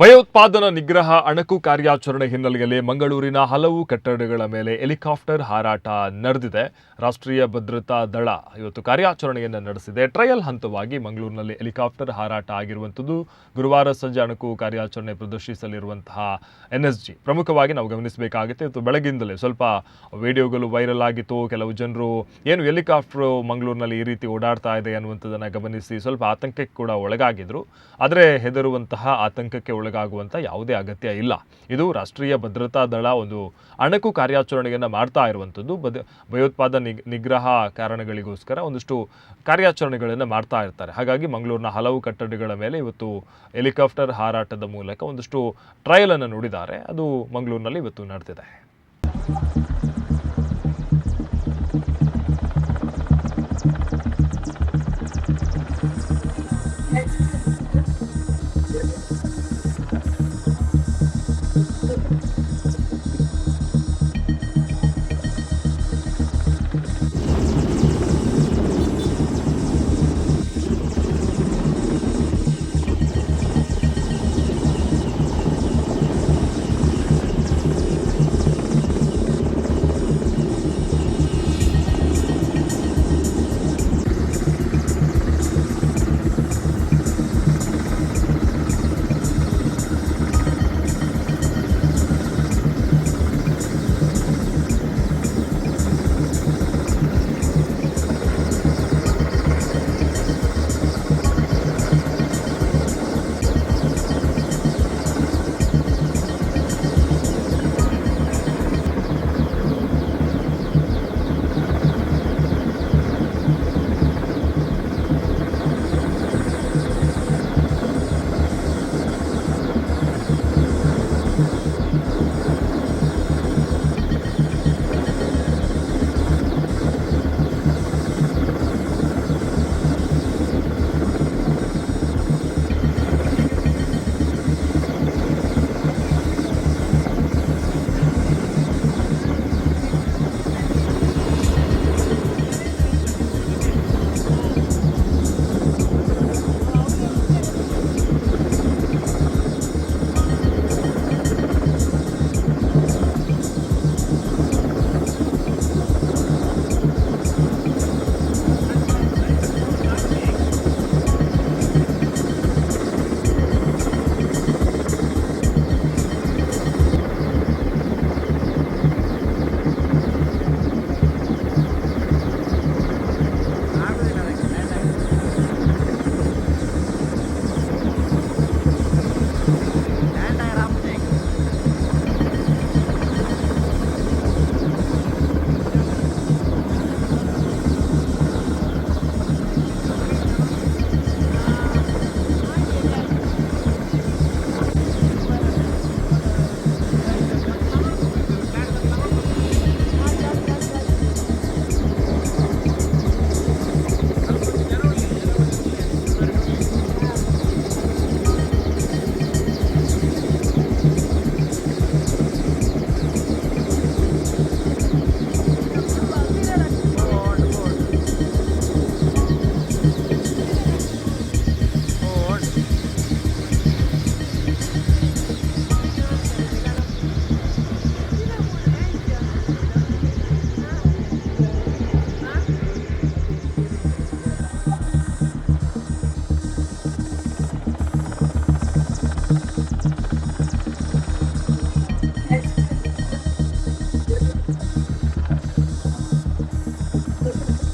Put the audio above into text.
ಭಯೋತ್ಪಾದನಾ ನಿಗ್ರಹ ಅಣಕು ಕಾರ್ಯಾಚರಣೆ ಹಿನ್ನೆಲೆಯಲ್ಲಿ ಮಂಗಳೂರಿನ ಹಲವು ಕಟ್ಟಡಗಳ ಮೇಲೆ ಹೆಲಿಕಾಪ್ಟರ್ ಹಾರಾಟ ನಡೆದಿದೆ. ರಾಷ್ಟ್ರೀಯ ಭದ್ರತಾ ದಳ ಇವತ್ತು ಕಾರ್ಯಾಚರಣೆಯನ್ನು ನಡೆಸಿದೆ. ಟ್ರಯಲ್ ಹಂತವಾಗಿ ಮಂಗಳೂರಿನಲ್ಲಿ ಹೆಲಿಕಾಪ್ಟರ್ ಹಾರಾಟ ಆಗಿರುವಂಥದ್ದು. ಗುರುವಾರ ಸಂಜೆ ಅಣಕು ಕಾರ್ಯಾಚರಣೆ ಪ್ರದರ್ಶಿಸಲಿರುವಂತಹ NSG ಪ್ರಮುಖವಾಗಿ ನಾವು ಗಮನಿಸಬೇಕಾಗುತ್ತೆ. ಇವತ್ತು ಬೆಳಗಿಂದಲೇ ಸ್ವಲ್ಪ ವಿಡಿಯೋಗಳು ವೈರಲ್ ಆಗಿತ್ತು. ಕೆಲವು ಜನರು ಏನು ಹೆಲಿಕಾಪ್ಟರ್ ಮಂಗಳೂರಿನಲ್ಲಿ ಈ ರೀತಿ ಓಡಾಡ್ತಾ ಇದೆ ಅನ್ನುವಂಥದ್ದನ್ನು ಗಮನಿಸಿ ಸ್ವಲ್ಪ ಆತಂಕಕ್ಕೆ ಕೂಡ ಒಳಗಾಗಿದ್ರು. ಆದರೆ ಹೆದರುವಂತಹ ಆತಂಕಕ್ಕೆ ಒಳಗಾಗುವಂಥ ಯಾವುದೇ ಅಗತ್ಯ ಇಲ್ಲ. ಇದು ರಾಷ್ಟ್ರೀಯ ಭದ್ರತಾ ದಳ ಒಂದು ಅಣಕು ಕಾರ್ಯಾಚರಣೆಯನ್ನು ಮಾಡ್ತಾ ಇರುವಂಥದ್ದು. ಭಯೋತ್ಪಾದನಾ ನಿಗ್ರಹ ಕಾರಣಗಳಿಗೋಸ್ಕರ ಒಂದಷ್ಟು ಕಾರ್ಯಾಚರಣೆಗಳನ್ನು ಮಾಡ್ತಾ ಇರ್ತಾರೆ. ಹಾಗಾಗಿ ಮಂಗಳೂರಿನ ಹಲವು ಕಟ್ಟಡಗಳ ಮೇಲೆ ಇವತ್ತು ಹೆಲಿಕಾಪ್ಟರ್ ಹಾರಾಟದ ಮೂಲಕ ಒಂದಷ್ಟು ಟ್ರಯಲ್ ಅನ್ನು ನೋಡಿದ್ದಾರೆ. ಅದು ಮಂಗಳೂರಿನಲ್ಲಿ ಇವತ್ತು ನಡೆದಿದೆ.